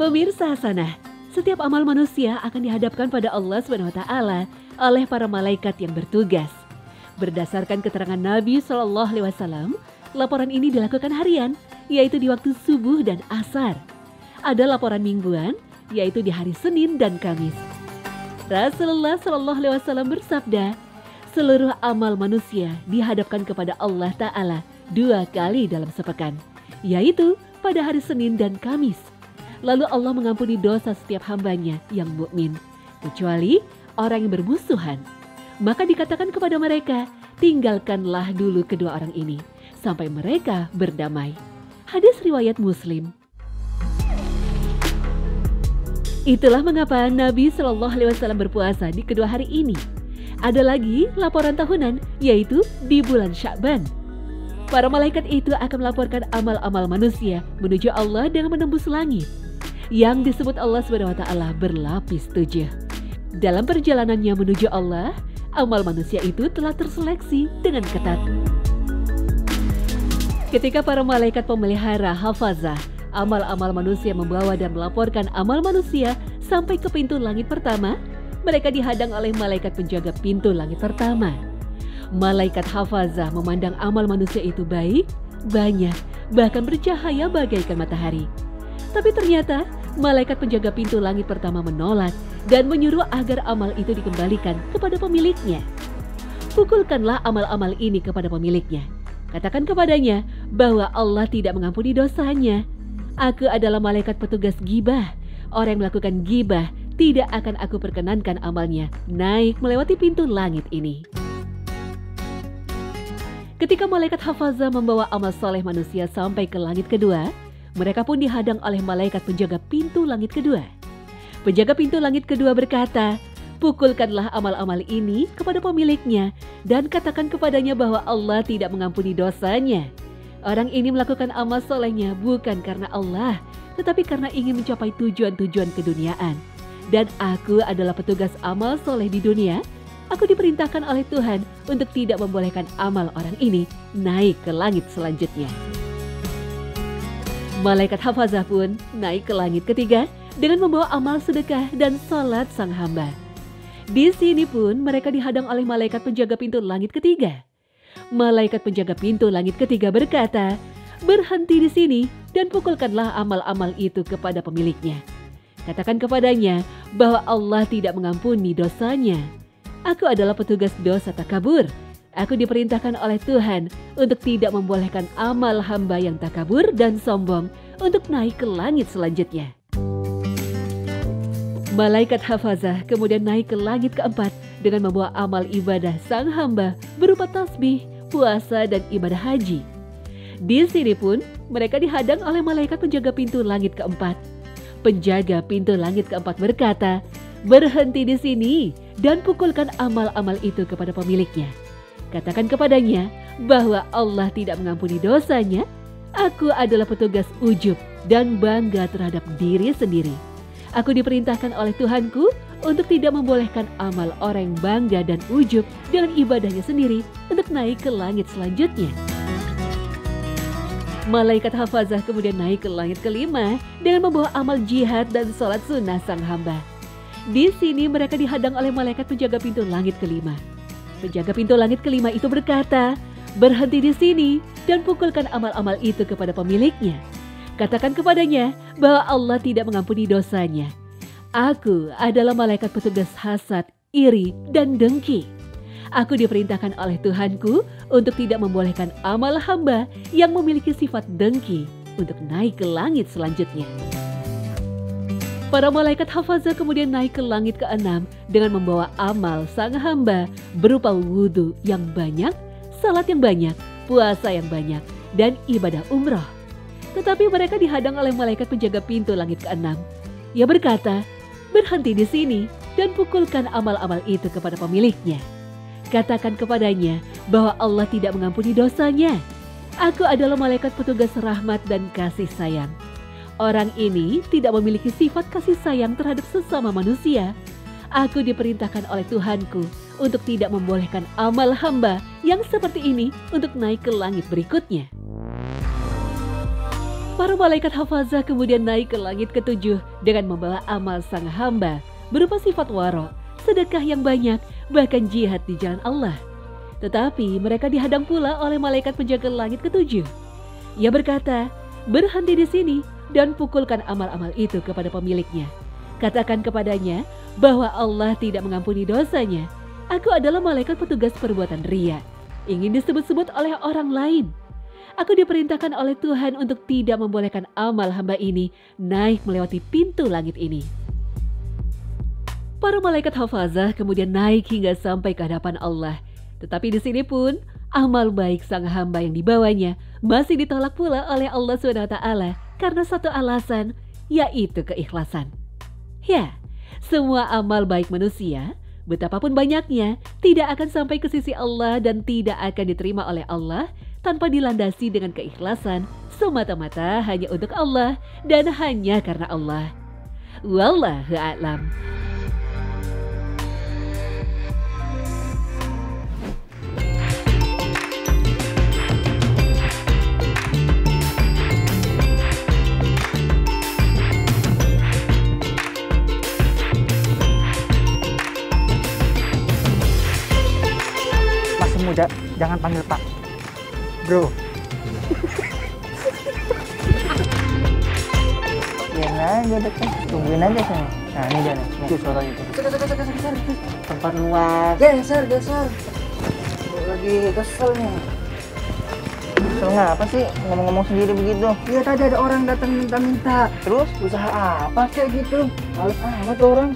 Pemirsa hasanah, setiap amal manusia akan dihadapkan pada Allah SWT oleh para malaikat yang bertugas. Berdasarkan keterangan Nabi SAW, laporan ini dilakukan harian, yaitu di waktu subuh dan asar. Ada laporan mingguan, yaitu di hari Senin dan Kamis. Rasulullah SAW bersabda, seluruh amal manusia dihadapkan kepada Allah Ta'ala 2 kali dalam sepekan, yaitu pada hari Senin dan Kamis. Lalu Allah mengampuni dosa setiap hambanya yang mukmin, kecuali orang yang bermusuhan. Maka dikatakan kepada mereka, tinggalkanlah dulu kedua orang ini, sampai mereka berdamai. Hadis riwayat Muslim. Itulah mengapa Nabi SAW berpuasa di kedua hari ini. Ada lagi laporan tahunan, yaitu di bulan Sya'ban. Para malaikat itu akan melaporkan amal-amal manusia menuju Allah dengan menembus langit, yang disebut Allah SWT berlapis 7. Dalam perjalanannya menuju Allah, amal manusia itu telah terseleksi dengan ketat. Ketika para malaikat pemelihara hafazah amal-amal manusia membawa dan melaporkan amal manusia sampai ke pintu langit pertama, mereka dihadang oleh malaikat penjaga pintu langit pertama. Malaikat hafazah memandang amal manusia itu baik, banyak, bahkan bercahaya bagaikan matahari. Tapi ternyata malaikat penjaga pintu langit pertama menolak dan menyuruh agar amal itu dikembalikan kepada pemiliknya. Pukulkanlah amal-amal ini kepada pemiliknya. Katakan kepadanya bahwa Allah tidak mengampuni dosanya. Aku adalah malaikat petugas gibah. Orang yang melakukan gibah tidak akan aku perkenankan amalnya naik melewati pintu langit ini. Ketika malaikat hafazah membawa amal soleh manusia sampai ke langit kedua, mereka pun dihadang oleh malaikat penjaga pintu langit kedua. Penjaga pintu langit kedua berkata, pukulkanlah amal-amal ini kepada pemiliknya dan katakan kepadanya bahwa Allah tidak mengampuni dosanya. Orang ini melakukan amal solehnya bukan karena Allah, tetapi karena ingin mencapai tujuan-tujuan keduniaan. Dan aku adalah petugas amal soleh di dunia. Aku diperintahkan oleh Tuhan untuk tidak membolehkan amal orang ini naik ke langit selanjutnya. Malaikat hafazah pun naik ke langit ketiga dengan membawa amal sedekah dan salat sang hamba. Di sini pun mereka dihadang oleh malaikat penjaga pintu langit ketiga. Malaikat penjaga pintu langit ketiga berkata, berhenti di sini dan pukulkanlah amal-amal itu kepada pemiliknya. Katakan kepadanya bahwa Allah tidak mengampuni dosanya. Aku adalah petugas dosa takabur. Aku diperintahkan oleh Tuhan untuk tidak membolehkan amal hamba yang takabur dan sombong untuk naik ke langit selanjutnya. Malaikat hafazah kemudian naik ke langit keempat dengan membawa amal ibadah sang hamba berupa tasbih, puasa, dan ibadah haji. Di sini pun mereka dihadang oleh malaikat penjaga pintu langit keempat. Penjaga pintu langit keempat berkata, berhenti di sini dan pukulkan amal-amal itu kepada pemiliknya. Katakan kepadanya bahwa Allah tidak mengampuni dosanya. Aku adalah petugas ujub dan bangga terhadap diri sendiri. Aku diperintahkan oleh Tuhanku untuk tidak membolehkan amal orang yang bangga dan ujub dengan ibadahnya sendiri untuk naik ke langit selanjutnya. Malaikat hafazah kemudian naik ke langit kelima dengan membawa amal jihad dan sholat sunnah sang hamba. Di sini mereka dihadang oleh malaikat penjaga pintu langit kelima. Penjaga pintu langit kelima itu berkata, berhenti di sini dan pukulkan amal-amal itu kepada pemiliknya. Katakan kepadanya bahwa Allah tidak mengampuni dosanya. Aku adalah malaikat petugas hasad, iri, dan dengki. Aku diperintahkan oleh Tuhanku untuk tidak membolehkan amal hamba yang memiliki sifat dengki untuk naik ke langit selanjutnya. Para malaikat hafazah kemudian naik ke langit ke-6 dengan membawa amal sang hamba berupa wudhu yang banyak, salat yang banyak, puasa yang banyak, dan ibadah umrah. Tetapi mereka dihadang oleh malaikat penjaga pintu langit ke-6. Ia berkata, berhenti di sini dan pukulkan amal-amal itu kepada pemiliknya. Katakan kepadanya bahwa Allah tidak mengampuni dosanya. Aku adalah malaikat petugas rahmat dan kasih sayang. Orang ini tidak memiliki sifat kasih sayang terhadap sesama manusia. Aku diperintahkan oleh Tuhanku untuk tidak membolehkan amal hamba yang seperti ini untuk naik ke langit berikutnya. Para malaikat hafazah kemudian naik ke langit ketujuh dengan membawa amal sang hamba berupa sifat waro, sedekah yang banyak, bahkan jihad di jalan Allah. Tetapi mereka dihadang pula oleh malaikat penjaga langit ketujuh. Ia berkata, "Berhenti di sini dan pukulkan amal-amal itu kepada pemiliknya. Katakan kepadanya bahwa Allah tidak mengampuni dosanya. Aku adalah malaikat petugas perbuatan riya, ingin disebut-sebut oleh orang lain. Aku diperintahkan oleh Tuhan untuk tidak membolehkan amal hamba ini naik melewati pintu langit ini." Para malaikat hafazah kemudian naik hingga sampai ke hadapan Allah. Tetapi di sini pun amal baik sang hamba yang dibawanya masih ditolak pula oleh Allah SWT karena satu alasan, yaitu keikhlasan. Ya, semua amal baik manusia, betapapun banyaknya, tidak akan sampai ke sisi Allah dan tidak akan diterima oleh Allah tanpa dilandasi dengan keikhlasan semata-mata hanya untuk Allah dan hanya karena Allah. Wallahu a'lam. Masih muda, jangan panggil Pak. Bro. Biarin aja dekat, tungguin aja sini. Nah ini dia nih, itu suaranya tuh. Tempat luas. Geser. Lagi kesel nih. Kesel ngapa sih ngomong-ngomong sendiri begitu? Iya tadi ada orang datang minta-minta. Terus usaha apa kayak gitu? Males amat tuh orang.